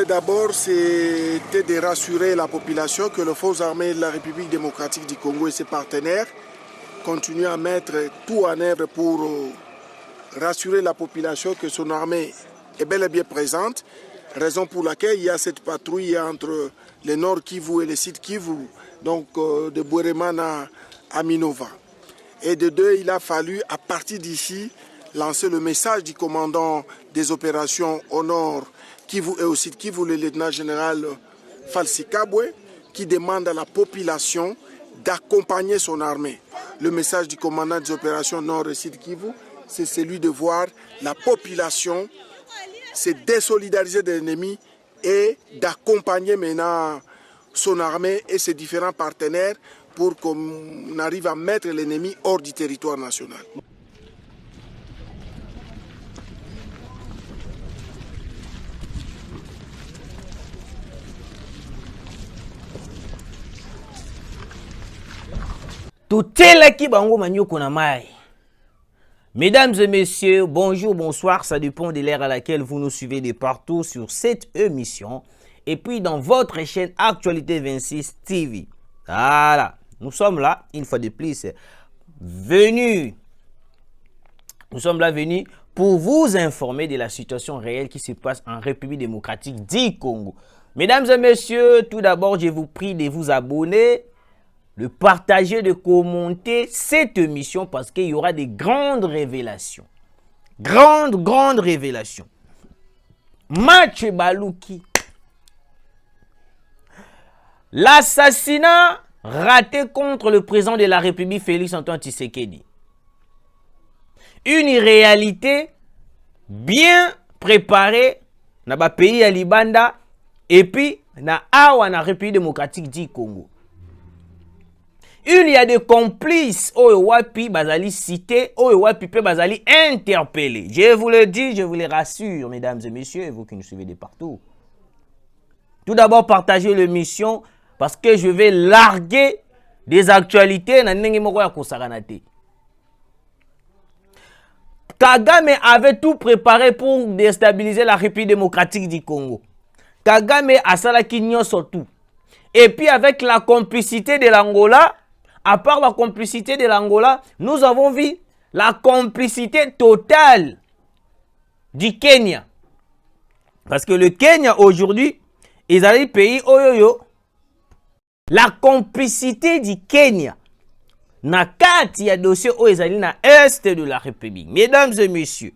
D'abord, c'était de rassurer la population que les forces armées de la République démocratique du Congo et ses partenaires continuent à mettre tout en œuvre pour rassurer la population que son armée est bel et bien présente, raison pour laquelle il y a cette patrouille entre le nord Kivu et le sud Kivu, donc de Bweremana à Minova. Et de deux, il a fallu, à partir d'ici, lancer le message du commandant des opérations au nord Kivu et au sud Kivu, le lieutenant-général Falsi Kabwe, qui demande à la population d'accompagner son armée. Le message du commandant des opérations nord et sud Kivu, c'est celui de voir la population se désolidariser de l'ennemi et d'accompagner maintenant son armée et ses différents partenaires pour qu'on arrive à mettre l'ennemi hors du territoire national. Mesdames et messieurs, bonjour, bonsoir, ça dépend de l'ère à laquelle vous nous suivez de partout sur cette émission et puis dans votre chaîne Actualité 26 TV. Voilà, nous sommes là, une fois de plus, venus pour vous informer de la situation réelle qui se passe en République démocratique du Congo. Mesdames et messieurs, tout d'abord, je vous prie de vous abonner, de partager, de commenter cette émission parce qu'il y aura des grandes révélations. Grandes révélations. Match Balouki. L'assassinat raté contre le président de la République, Félix Antoine Tshisekedi. Une réalité bien préparée dans le pays à Libanda et puis dans la République démocratique du Congo. Il y a des complices Oewapi Bazali cités, Oewapi Bazali interpellés. Je vous le dis, je vous les rassure, mesdames et messieurs, et vous qui nous suivez de partout. Tout d'abord, partagez l'émission parce que je vais larguer des actualités. Kagame avait tout préparé pour déstabiliser la République démocratique du Congo. Kagame a salaki surtout. Et puis avec la complicité de l'Angola, à part la complicité de l'Angola, nous avons vu la complicité totale du Kenya. Parce que le Kenya aujourd'hui, ils ont le pays oyoyo. La complicité du Kenya. Na kati ya dossier oyoyo na est de la République. Mesdames et messieurs,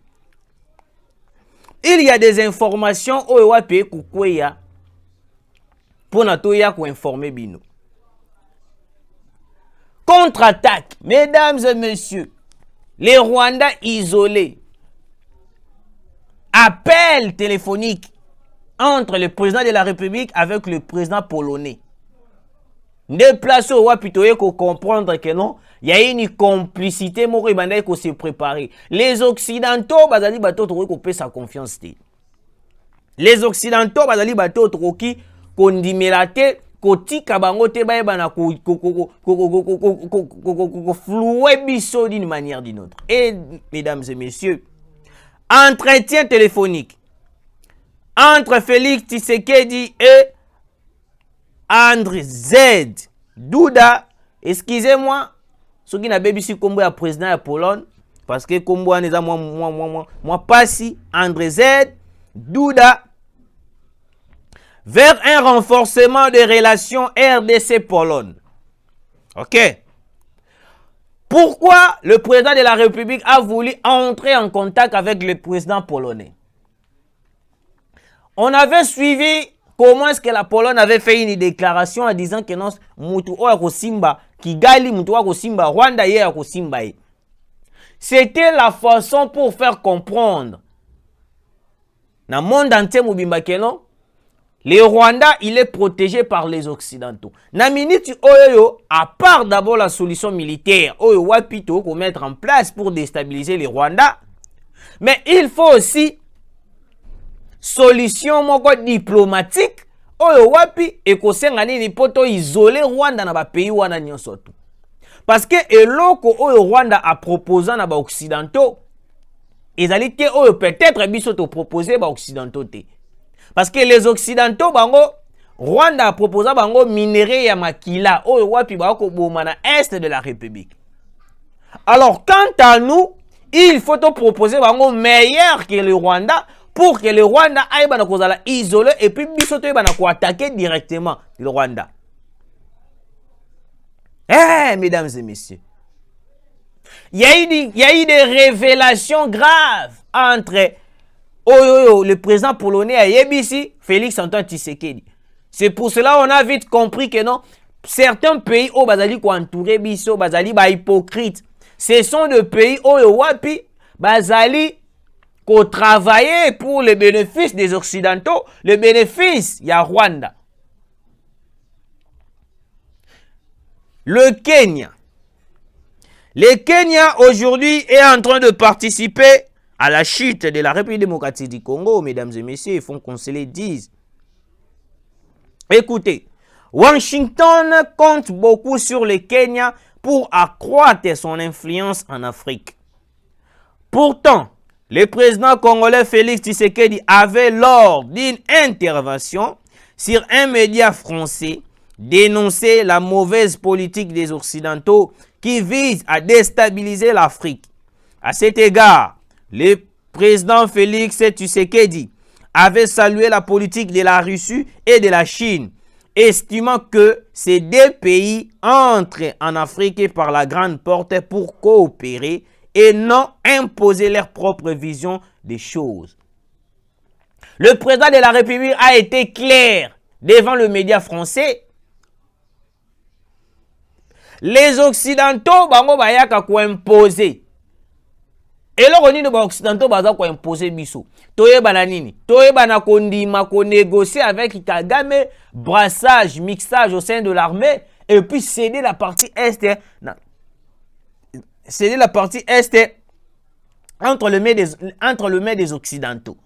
il y a des informations oyoyo pe kukweya pour natoya ko informer bino. Contre-attaque, mesdames et messieurs, les Rwandais isolés, appel téléphonique entre le président de la République avec le président polonais. Déplacé au Wapitoye pour comprendre que non, il y a une complicité, il faut se préparer. Les Occidentaux, bazali bato trop ko sa confiance. Les Occidentaux, bazali bato trop qui kondimelate kotika bango te baeba na flouer biso d'une manière d'une autre. Et mesdames et messieurs, entretien téléphonique entre Félix Tshisekedi et André Z. Duda, excusez-moi, ce qui n'a pas ici comme le président de Pologne, parce que comme moi passi André Z. Duda vers un renforcement des relations RDC-Pologne. Ok. Pourquoi le président de la République a voulu entrer en contact avec le président polonais? On avait suivi comment est-ce que la Pologne avait fait une déclaration en disant que non, mutu oya Simba, Kigali, mutu oya Simba, Rwanda ya Simba. C'était la façon pour faire comprendre dans le monde entier mubimba que non, le Rwanda, il est protégé par les Occidentaux. Na minute oyo, à part d'abord la solution militaire, oyo wapito qu'on mettre en place pour déstabiliser les Rwandais, mais il faut aussi solution moko diplomatique oyo wapi ekosenga nini poto isoler Rwanda na ba pays wana nyonso tu. Parce que eloko oyo Rwanda a proposé na ba occidentaux ezali te oyo peut-être biso to proposer ba occidentaux te. Parce que les occidentaux bango Rwanda a proposé bango minerai ya makila oyo wapi ba ko boma na est de la République. Alors quant à nous, il faut te proposer bango meilleur que le Rwanda pour que le Rwanda aille bana kozala isolé et puis biso to bana ko attaquer directement le Rwanda. Eh, mesdames et messieurs, il y a eu des révélations graves entre le président polonais à Yebisi, Félix Antoine Tshisekedi. C'est pour cela qu'on a vite compris que non, certains pays au bazali ko entouré biso, bazali ba hypocrite. Ce sont des pays au wapi bazali ko travailler pour les bénéfices des occidentaux, les bénéfices ya Rwanda. Le Kenya. Le Kenya aujourd'hui est en train de participer à la chute de la République démocratique du Congo, mesdames et messieurs, ils font qu'on se les dise. Écoutez, Washington compte beaucoup sur le Kenya pour accroître son influence en Afrique. Pourtant, le président congolais Félix Tshisekedi avait lors d'une intervention sur un média français dénoncer la mauvaise politique des Occidentaux qui vise à déstabiliser l'Afrique. À cet égard, le président Félix Tshisekedi avait salué la politique de la Russie et de la Chine, estimant que ces deux pays entrent en Afrique par la grande porte pour coopérer et non imposer leur propre vision des choses. Le président de la République a été clair devant le média français. Les Occidentaux bango bayaka ko imposer. Et là on dit les Occidentaux baza ko imposer biso. Toyeba na nini? Toyeba na kondima ko négocier avec Kagame, brassage, mixage au sein de l'armée et puis céder la partie est entre le mains des Occidentaux.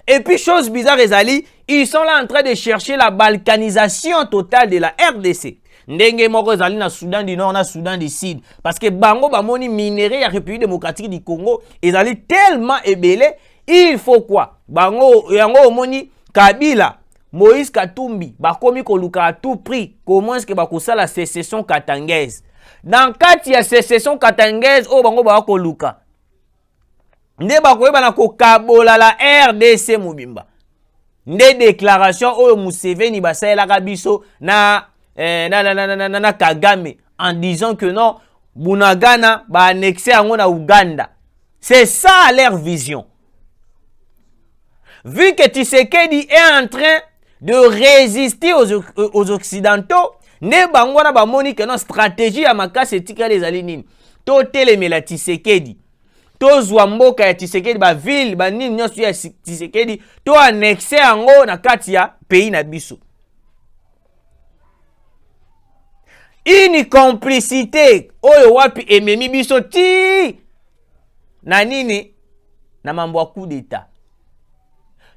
Et puis chose bizarre Ezali, ils sont là en train de chercher la balkanisation totale de la RDC. Ndenge moko ezali na Soudan du Nord na Soudan du Sud parce que bango bamoni minerai ya République démocratique du Congo ezali tellement ebele, il faut quoi bango yango omoni Kabila Moïse Katumbi bakomi koluka à tout prix comment est-ce que bakosala sécession katangaise dans kati ya sécession katangaise o bango ba koluka nde bakoyeba na kokabola la RDC mobimba nde déclaration oyo Museveni basaelaka biso na Kagame en disant que non, Bunagana va annexer en Ouganda. C'est ça leur vision. Vu que Tshisekedi est en train de résister aux Occidentaux, ne bangwana ba moni que non stratégie à makase tika les alinines. To telemela Tshisekedi. To zwamboka ya Tshisekedi ba ville ba nini nyosu ya Tshisekedi to annexer ango na kati ya pays na biso. Une complicité oyo wapi ememi biso ti na nini na mambo coup d'état.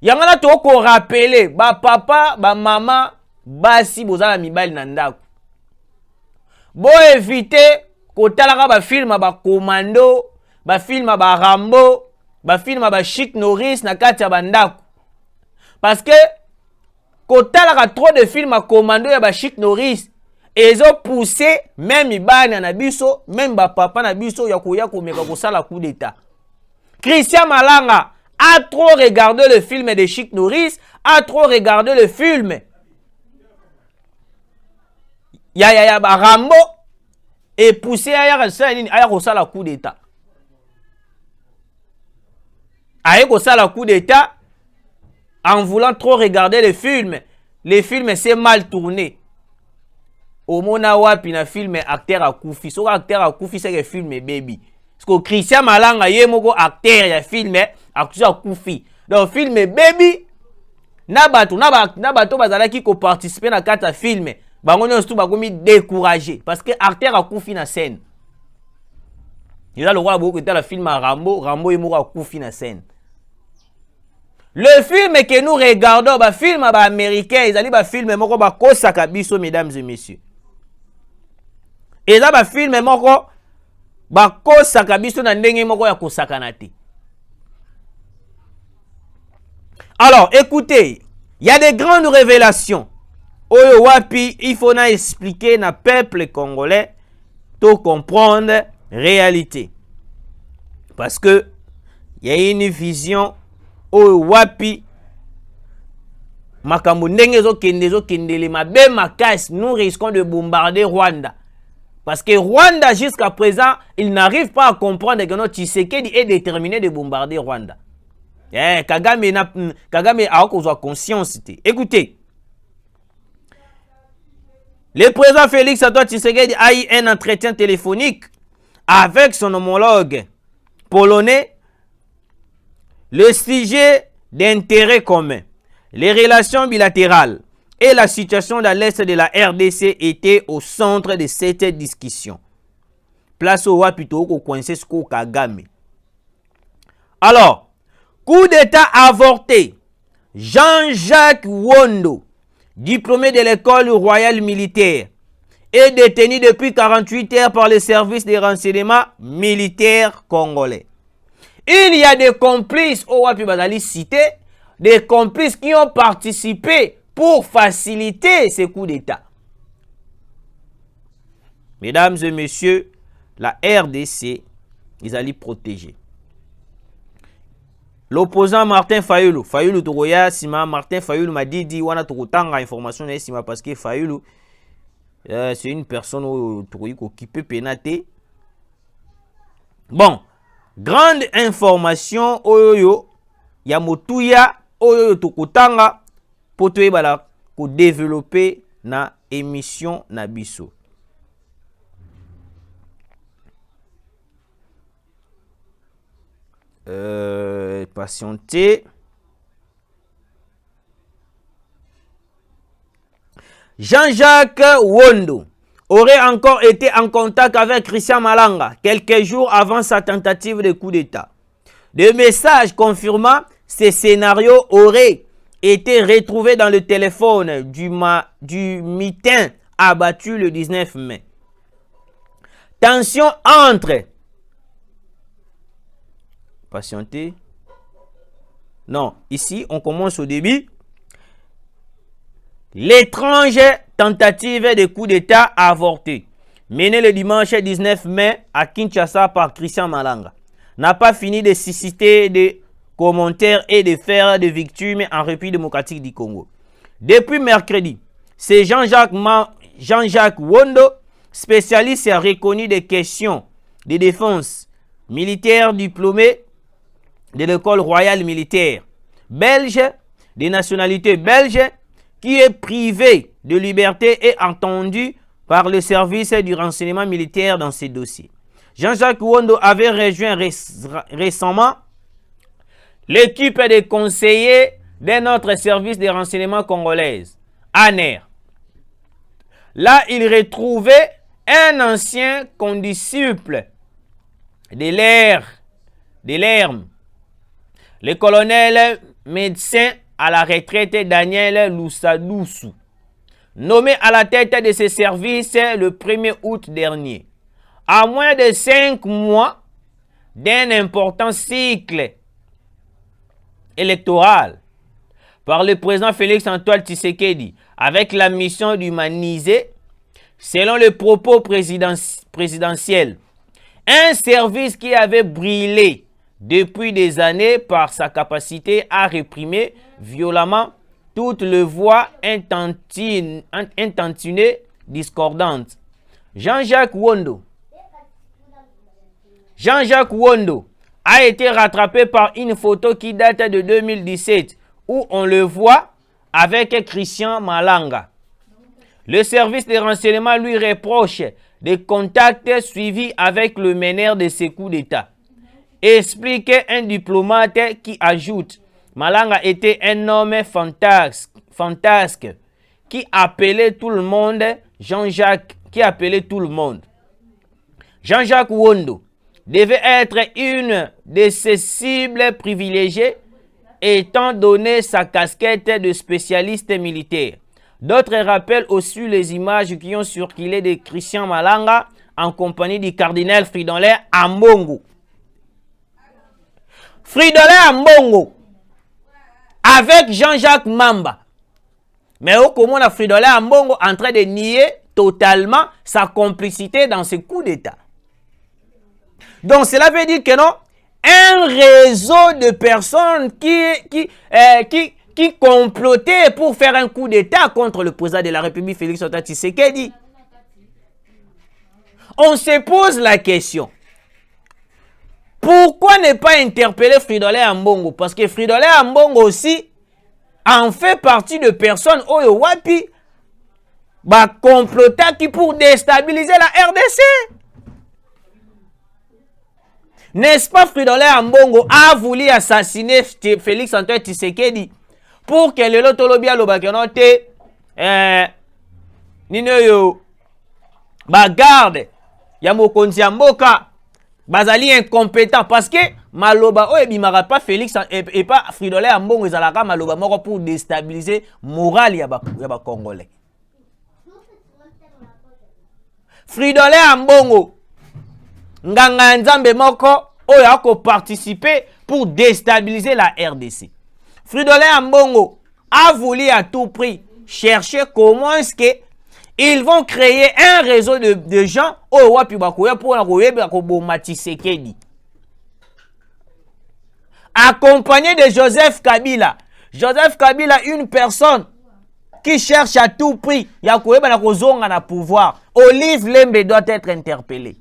Yangana to ko rappeler ba papa ba mama basi bozala mibali na ndako. Bo éviter ko talaka ba film ba commando, ba film ba Rambo, ba film ba Chic Norris na kati ya bandako. Parce que ko talaka trop de films à commando ya ba Chic Norris et ils ont poussé même Ibani na biso, même ba papa na biso ya koya komeka kosala coup d'état. Christian Malanga a trop regardé le film de Chic Norris, a trop regardé le film ya ba Rambo et poussé aya kosala coup d'état. Aya kosala coup d'état en voulant trop regarder le film. Les films c'est mal tourné. Au mona wapi na film acteur a koufi. So acteur a koufi c'est que film baby. Parce que Christian Malanga yé moko acteur ya film a koufi. Donc film baby na bato bazalaki ko participer na kata film. Bango nyonso bakomi découragé parce que acteur a koufi na scène. Il a le roi beaucoup que la film à Rambo yé moko a koufi na scène. Le film que nous regardons, le film américain, ils allaient le film moko ba kosaka biso, mesdames et messieurs. Et là le film moko ba kosaka biso na ndenge moko ya kosakana te. Alors, écoutez, il y a des grandes révélations. Oyo wapi, il faut na expliquer na peuple congolais pour comprendre réalité. Parce que il y a une vision oyo wapi makambo ndenge zo kendele mabe makasi, nous risquons de bombarder Rwanda. Parce que Rwanda jusqu'à présent, il n'arrive pas à comprendre que notre Tshisekedi est déterminé de bombarder Rwanda. Kagame a encore conscience. Écoutez, le président Félix Antoine Tshisekedi a eu un entretien téléphonique avec son homologue polonais. Le sujet d'intérêt commun, les relations bilatérales et la situation dans l'est de la RDC étaient au centre de cette discussion. Place au wapito au coincé sco Kagame. Alors, coup d'état avorté. Jean-Jacques Wondo, diplômé de l'école royale militaire, est détenu depuis 48 heures par le service des renseignements militaires congolais. Il y a des complices, au Wapi Bazali cité, des complices qui ont participé pour faciliter ces coups d'État. Mesdames et messieurs, la RDC, ils allaient protéger. L'opposant Martin Fayulu, Fayulu Togoya, Sima, Martin Fayulu m'a dit, wana Togotanga information, Sima, parce que Fayulu, c'est une personne qui peut pénater. Bon. Grande information oyoyo ya motuya oyoyo tokotanga poto ebala ko développer na émission na biso. Patientez. Jean-Jacques Wondo aurait encore été en contact avec Christian Malanga quelques jours avant sa tentative de coup d'État. Des messages confirmant ces scénarios auraient été retrouvés dans le téléphone du mitin abattu le 19 mai. Tension entre... Patientez. Non, ici on commence au début. L'étrange tentative de coup d'État avortée, menée le dimanche 19 mai à Kinshasa par Christian Malanga, n'a pas fini de susciter des commentaires et de faire des victimes en République démocratique du Congo. Depuis mercredi, c'est Jean-Jacques Wondo, spécialiste reconnu des questions de défense militaire diplômé de l'école royale militaire belge, de nationalité belge, qui est privé de liberté et entendu par le service du renseignement militaire dans ces dossiers. Jean-Jacques Wondo avait rejoint récemment l'équipe des conseillers de notre service de renseignement congolais, ANER. Là, il retrouvait un ancien condisciple de l'ERM, le colonel médecin à la retraite Daniel Loussadoussou, nommé à la tête de ce service le 1er août dernier. À moins de 5 mois d'un important cycle électoral par le président Félix Antoine Tshisekedi avec la mission d'humaniser, selon le propos présidentiel, un service qui avait brillé depuis des années par sa capacité à réprimer violemment toutes les voix intentionnées discordantes. Jean-Jacques Wondo a été rattrapé par une photo qui date de 2017 où on le voit avec Christian Malanga. Le service de renseignement lui reproche des contacts suivis avec le meneur de ces coups d'État. Explique un diplomate qui ajoute: Malanga était un homme fantasque qui appelait tout le monde Jean-Jacques, Jean-Jacques Wondo devait être une de ses cibles privilégiées étant donné sa casquette de spécialiste militaire. D'autres rappellent aussi les images qui ont circulé de Christian Malanga en compagnie du cardinal Fridolin Ambongo. Fridolin Ambongo avec Jean-Jacques Mamba. Mais comment on a Fridolin Ambongo en train de nier totalement sa complicité dans ce coup d'État. Donc cela veut dire que non, un réseau de personnes qui complotaient pour faire un coup d'État contre le président de la République, Félix Antoine Tshisekedi. On se pose la question. Pourquoi ne pas interpeller Fridolin Ambongo? Parce que Fridolin Ambongo aussi en fait partie de personnes Oyo Wapi complota qui pour déstabiliser la RDC. N'est-ce pas Fridolin Ambongo a voulu assassiner Félix Antoine Tshisekedi pour que le lotolobia lobakenote ninoyo garde ya mokonzi ya mboka bazali incompétent parce que maloba oyo ebimaka pas Félix et pas Fridolin Ambongo ezalaka maloba moko pour déstabiliser morale ya ba Congolais. Fridolin Ambongo nganga nzambe moko oyo ako participer pour déstabiliser la RDC. Fridolin Ambongo a voulu à tout prix chercher comment est-ce que ils vont créer un réseau de gens oyo wapi bakoya pour koyeba koboma Tshisekedi. Accompagné de Joseph Kabila. Joseph Kabila, une personne qui cherche à tout prix ya koyeba na kozonga na pouvoir. Olive Lembe doit être interpellé.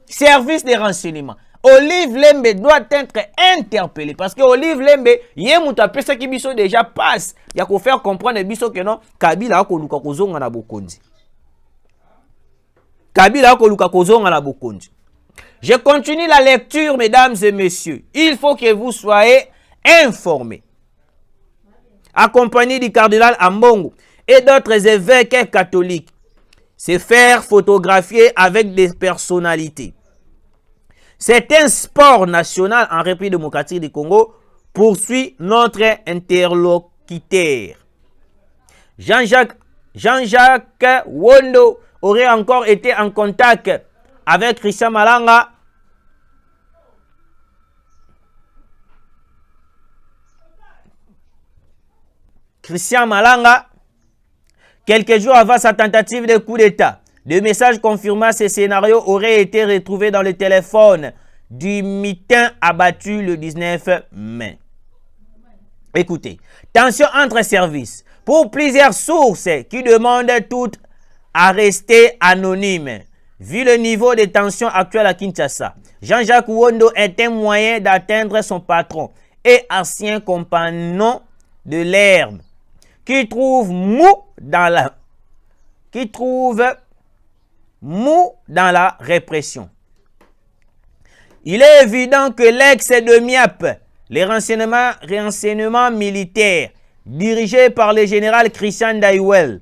Service de renseignement. Olive Lembe doit être interpellé parce que Olive Lembe yemuta pesa ki biso déjà passe ya ko faire comprendre biso que non Kabila akoluka kozonga na bokonzi. Kabila akoluka kozonga na bokonzi. Je continue la lecture, mesdames et messieurs. Il faut que vous soyez informés. Accompagné du cardinal Ambongo et d'autres évêques catholiques, se faire photographier avec des personnalités. C'est un sport national en République démocratique du Congo, poursuit notre interlocuteur. Jean-Jacques Wondo aurait encore été en contact avec Christian Malanga. Christian Malanga, quelques jours avant sa tentative de coup d'État. Des messages confirmant ce scénario auraient été retrouvés dans le téléphone du mitin abattu le 19 mai. Écoutez, tension entre services. Pour plusieurs sources qui demandent toutes à rester anonymes, vu le niveau de tension actuel à Kinshasa, Jean-Jacques Wondo est un moyen d'atteindre son patron et ancien compagnon de l'herbe, qui trouve mou dans la répression. Il est évident que l'ex de MIAP, les renseignements militaires dirigés par le général Christian Daiwel,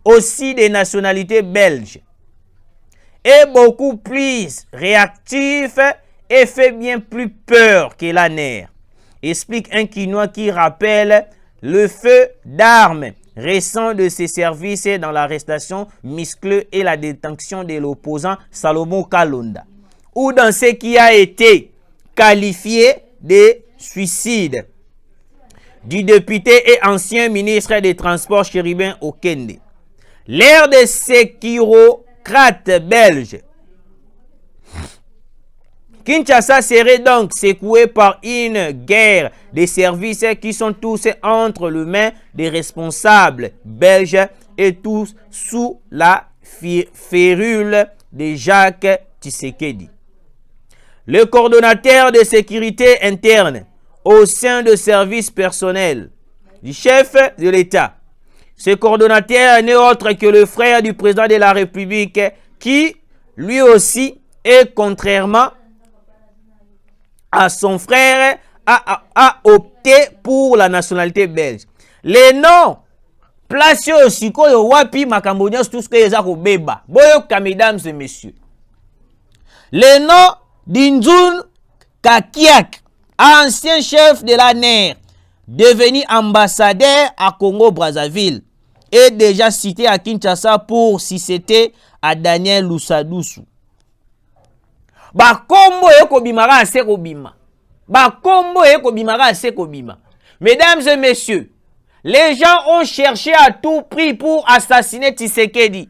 aussi des nationalités belges, est beaucoup plus réactif et fait bien plus peur que la nerf, explique un Quinois qui rappelle le feu d'armes récent de ses services dans l'arrestation musclée et la détention de l'opposant Salomon Kalonda, ou dans ce qui a été qualifié de suicide du député et ancien ministre des Transports Chérubin Okende. L'ère des sécurocrates belges. Kinshasa serait donc secoué par une guerre des services qui sont tous entre les mains des responsables belges et tous sous la férule de Jacques Tshisekedi. Le coordonnateur de sécurité interne au sein de services personnels du chef de l'État. Ce coordonnateur n'est autre que le frère du président de la République qui, lui aussi, est contrairement à son frère, a opté pour la nationalité belge. Les noms placés aussi, wapi makambonios, tout ce que les a beba. Boyoka, mesdames et messieurs. Les noms d'Inzun Kakiak, ancien chef de la NER, devenu ambassadeur à Congo-Brazzaville, est déjà cité à Kinshasa pour si c'était à Daniel Lusadusu. Bakombo eko bimara ase kobima. Bakombo eko bimara ase kobima. Mesdames et messieurs, les gens ont cherché à tout prix pour assassiner Tshisekedi.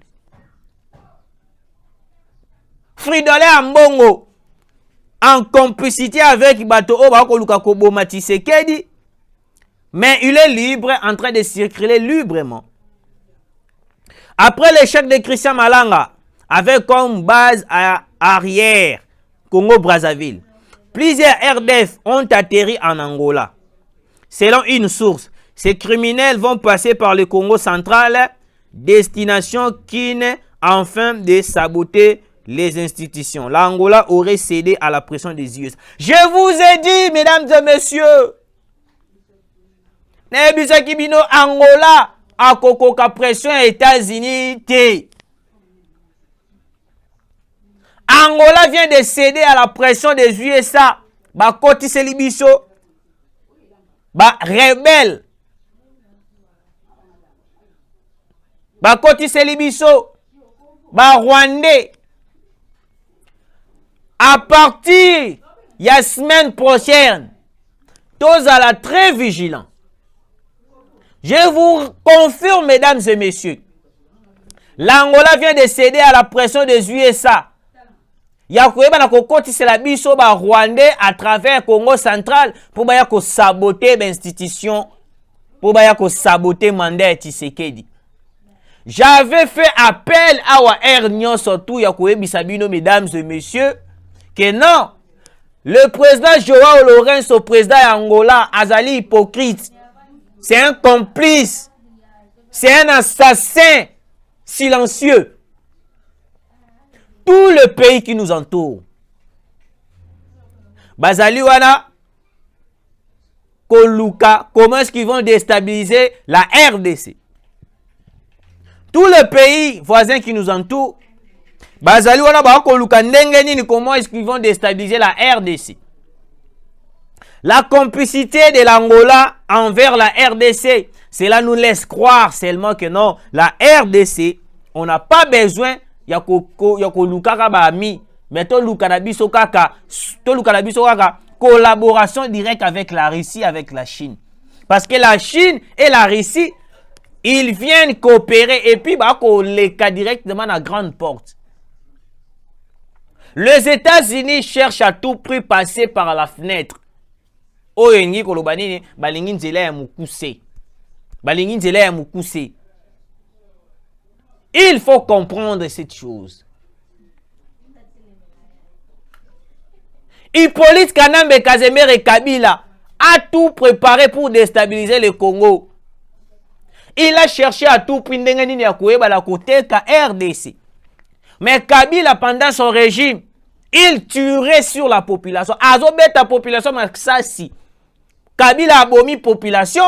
Fridolin Ambongo, en complicité avec Bato Obako Luka Koboma Tshisekedi, mais il est libre, en train de circuler librement. Après l'échec de Christian Malanga, avec comme base arrière Congo-Brazzaville, plusieurs RDF ont atterri en Angola. Selon une source, ces criminels vont passer par le Congo central, destination qui n'est enfin de saboter les institutions. L'Angola aurait cédé à la pression des US. Je vous ai dit, mesdames et messieurs, Nebisakibino Angola a kokoka pression États-Unis te. Angola vient de céder à la pression des USA. Ba koti selibiso. Ba rebelle. Ba koti selibiso. Ba Rwandais. À partir de la semaine prochaine, tous à la très vigilant. Je vous confirme, mesdames et messieurs, l'Angola vient de céder à la pression des USA. Il y a la biso ba Rwandais à travers Congo central pour saboter l'institution, pour saboter le mandat de Tshisekedi. J'avais fait appel à la Air surtout Bisabino, mesdames et messieurs, que non, le président Joao Lourenço, président Angola, Azali hypocrite. C'est un complice. C'est un assassin silencieux. Tout le pays qui nous entoure. Bazali wana Koluka, comment est-ce qu'ils vont déstabiliser la RDC? Tout le pays voisin qui nous entoure. Bazali wana ba Koluka ndenge nini, comment est-ce qu'ils vont déstabiliser la RDC? La complicité de l'Angola envers la RDC, cela nous laisse croire seulement que non, la RDC, on n'a pas besoin yako lukaka ba ami, mais to lukana biso kaka collaboration directe avec la Russie, avec la Chine. Parce que la Chine et la Russie, ils viennent coopérer et puis les cas directement à grande porte. Les États-Unis cherchent à tout prix passer par la fenêtre. Il faut comprendre cette chose. Hippolyte Kanambe Kazemere et Kabila a tout préparé pour déstabiliser le Congo. Il a cherché à tout prix la RDC. Mais Kabila, pendant son régime, il tuerait sur la population. Azobet la population, Maksasi. Kabila a bomi population.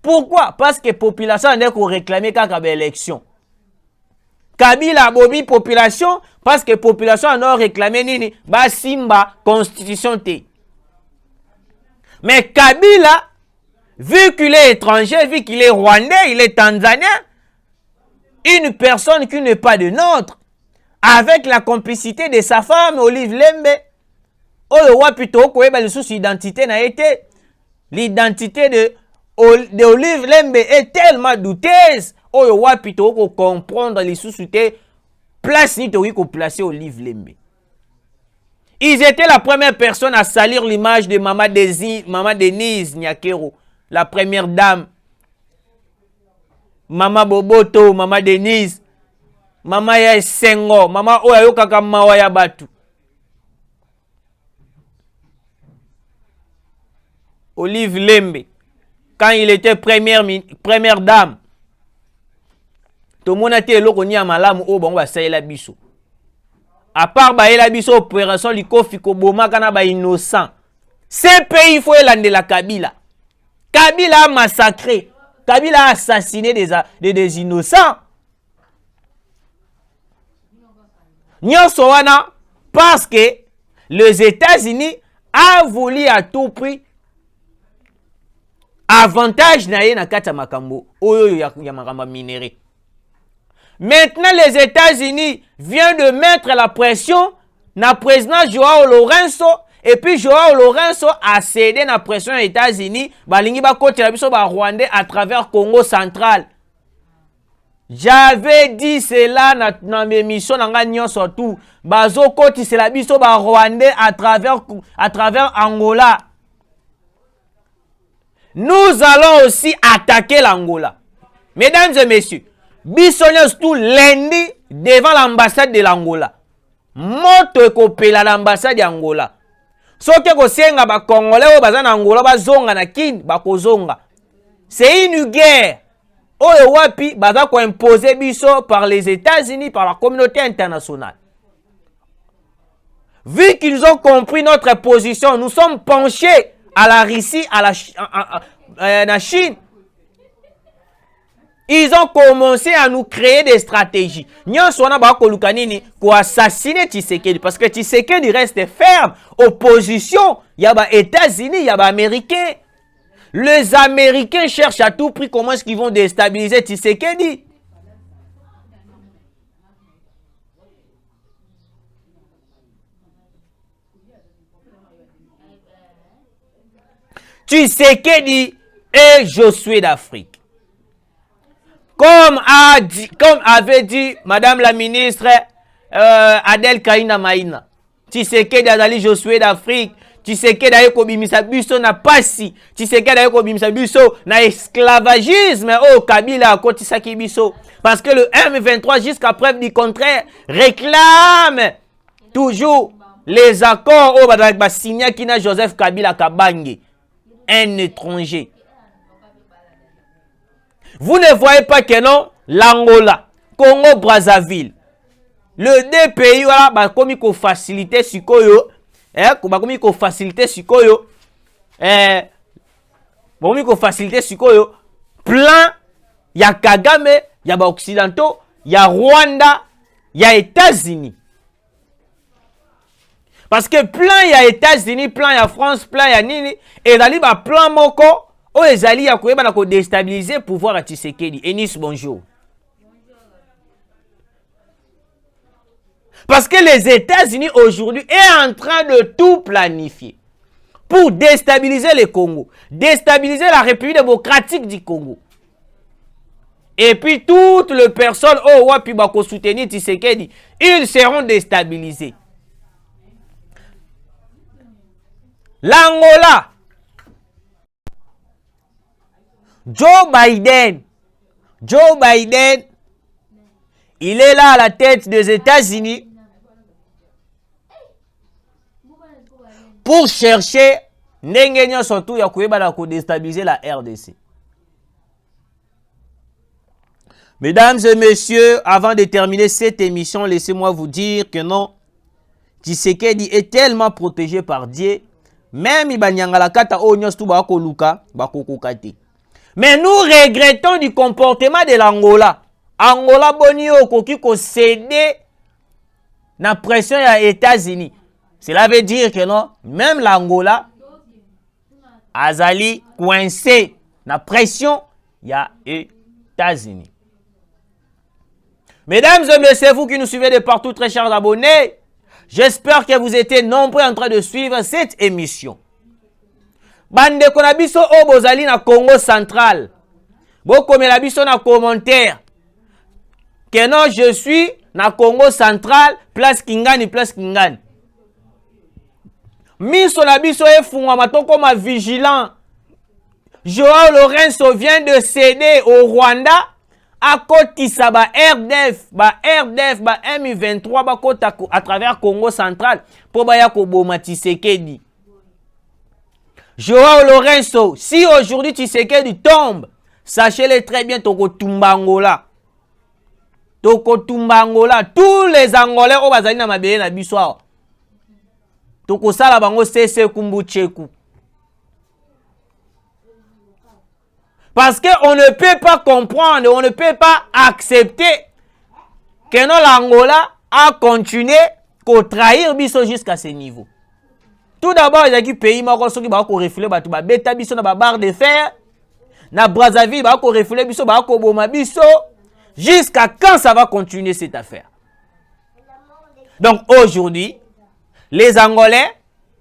Pourquoi? Parce que la population n'est qu'on réclamait qu'à l'élection. Kabila a bomi population parce que la population a réclamé nini Basimba constitution T. Mais Kabila, vu qu'il est étranger, vu qu'il est rwandais, il est tanzanien, une personne qui n'est pas de notre, avec la complicité de sa femme Olive Lembe, identité n'a été. L'identité de Olive Lembe est tellement douteuse. Comprendre les sous-soutés. Place ni ko placer Olive Lembe. Ils étaient la première personne à salir l'image de Maman Denise Nyakero, la première dame. Maman Boboto, Maman Denise, Maman ya Sengo, Maman Oyayo Kakamawa ya Batu. Olive Lembe, quand il était première dame, tout le monde a été l'okonia malamu au bon va sailler la biso. À part la biso opération likofi koboma kana ba innocent. Ce pays il faut élander la Kabila. Kabila a massacré, Kabila a assassiné des innocents. Nyonso wana parce que les États-Unis a voulu à tout prix avantage na ye na kati ya makambo oyo ya makambo minéré. Maintenant les États-Unis viennent de mettre la pression na président Joao Lourenço, et puis Joao Lourenço a cédé na pression aux États-Unis balingi ba kotela biso ba Rwandais à travers Congo central. J'avais dit cela dans mes missions nanga nyonso tout bazo kotisela biso ba Rwandais à travers Angola. Nous allons aussi attaquer l'Angola. Mesdames et messieurs, bisognos tout lundi devant l'ambassade de l'Angola. Moto ekopela l'ambassade d'Angola. Soki kosenga ba Congolais baza na Angola bazonga na kin bakozonga. C'est une guerre. Oyo wapi baza ko imposer biso par les États-Unis, par la communauté internationale. Vu qu'ils ont compris notre position, nous sommes penchés à la Russie, à la Chine. Ils ont commencé à nous créer des stratégies. Nyon sona ba ko lukanini ko assassiner Tshisekedi parce que Tshisekedi reste ferme. Opposition, il y a ba États-Unis, il y a ba Américains. Les Américains cherchent à tout prix comment est-ce qu'ils vont déstabiliser Tshisekedi. Tshisekedi est Josué d'Afrique. Comme avait dit Madame la ministre Adel Kaina Maïna, Tshisekedi azali Josué d'Afrique. Tshisekedi aye kobimisa biso na pasi. Tshisekedi aye kobimisa biso na esclavagisme. Oh, Kabila akotisaki biso. Parce que le M23, jusqu'à preuve du contraire, réclame toujours les accords au ba signé kina Joseph Kabila Kabange, un étranger. Vous ne voyez pas que non, l'Angola, Congo Brazzaville, le deux pays voilà ba komi ko faciliter sikoyo, ba komi ko faciliter sikoyo, komi ko faciliter sikoyo, plan ya Kagame, ya ba occidentaux, ya Rwanda, ya États-Unis. Parce que plan ya États-Unis, plan ya France, plan ya nini, et dali ba plan moko o ezali ya koyeba na ko déstabiliser pouvoir à Tshisekedi. Enis, bonjour. Parce que les États-Unis aujourd'hui est en train de tout planifier pour déstabiliser le Congo, déstabiliser la République démocratique du Congo. Et puis toutes les personnes au wapi bako soutenir Tshisekedi, ils seront déstabilisés. L'Angola, Joe Biden, il est là à la tête des États-Unis pour chercher n'engenyo surtout ya koyeba na ko déstabiliser la RDC. Mesdames et messieurs, avant de terminer cette émission, laissez-moi vous dire que non, Tshisekedi est tellement protégé par Dieu, même ibanyangala kata onyos tu ba ko luka ba kokokate. Mais nous regrettons du comportement de l'Angola. Angola boni okoki ko céder na pression ya États-Unis. Cela veut dire que non, même l'Angola azali coincé na pression ya États-Unis. Mesdames et messieurs, vous qui nous suivez de partout, très chers abonnés, j'espère que vous étiez nombreux en train de suivre cette émission. Bande konabiso o bozali na Congo central. Bokomela biso na commentaire. Que non, je suis na Congo central, place Kingani, place Kingani. Miso na biso efungwa matoko ma vigilant. Joao Lourenço vient de céder au Rwanda. À côté ça ba RDF, ba M23 ba kota à travers Congo central pour ba ya ko boma Tshisekedi. Joao Lourenço, si aujourd'hui Tshisekedi tombe, sachez-le très bien, Toko Tumbangola. Toko Tumbangola, tous les Angolais au bazali na mabele na biswa. Toko sala bango sese kumbucheku. Parce qu'on ne peut pas comprendre, on ne peut pas accepter que non l'Angola a continué à trahir biso jusqu'à ce niveau. Tout d'abord, il y a qui pays qui va refiler batu ba beta biso na ba barre de fer na Brazzaville, bako refoulé biso, bako boma biso. Jusqu'à quand ça va continuer cette affaire? Donc aujourd'hui, les Angolais,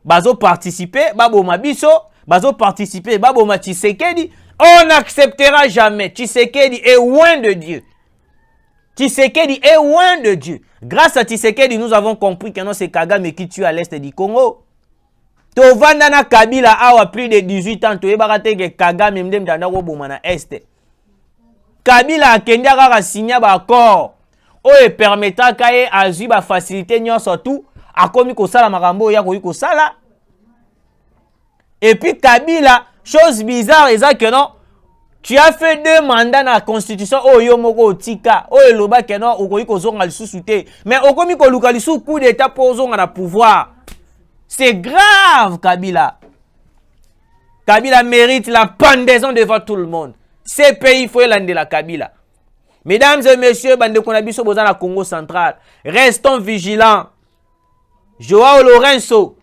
bazo participer, baboma biso, bazo participer, baboma Tshisekedi. On n'acceptera jamais. Tshisekedi est loin de Dieu. Tshisekedi est loin de Dieu. Grâce à Tshisekedi, nous avons compris que non, c'est Kagame qui tue à l'est du Congo. Tovandana Kabila a plus de 18 ans. Toyebarate que Kagame mdem dandako bomana est. Kabila a kendiaka signé un accord. Oye permettra kaye azui ba facilité nyon surtout a komi ko sala makambo ya ko sala. Et puis Kabila, chose bizarre, c'est que non, tu as fait 2 mandats dans la constitution. Oh yo moko tika, oh eloba que non, okoyi ko zonga lisusuté. Mais okomi ko luka lisu coup d'état pour zonga na pouvoir. C'est grave, Kabila. Kabila mérite la pendaison devant tout le monde. Ces pays, il faut l'aider la Kabila. Mesdames et messieurs, bande konabiso boza na Congo central, restons vigilants. Joao Lourenço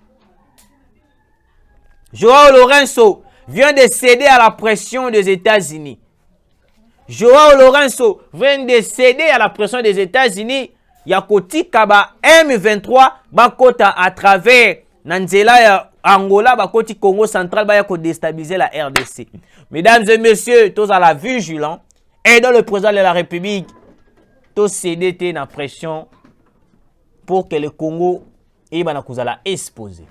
vient de céder à la pression des États-Unis. Joao Lourenço vient de céder à la pression des États-Unis. Yakoti Kaba M23 bakota à travers Nanzela ya Angola bakoti Congo central ba yako déstabiliser la RDC. Mesdames et messieurs, tous à la vigilance et dans le président de la République, tous céder na pression pour que le Congo et bana kuzala exposé.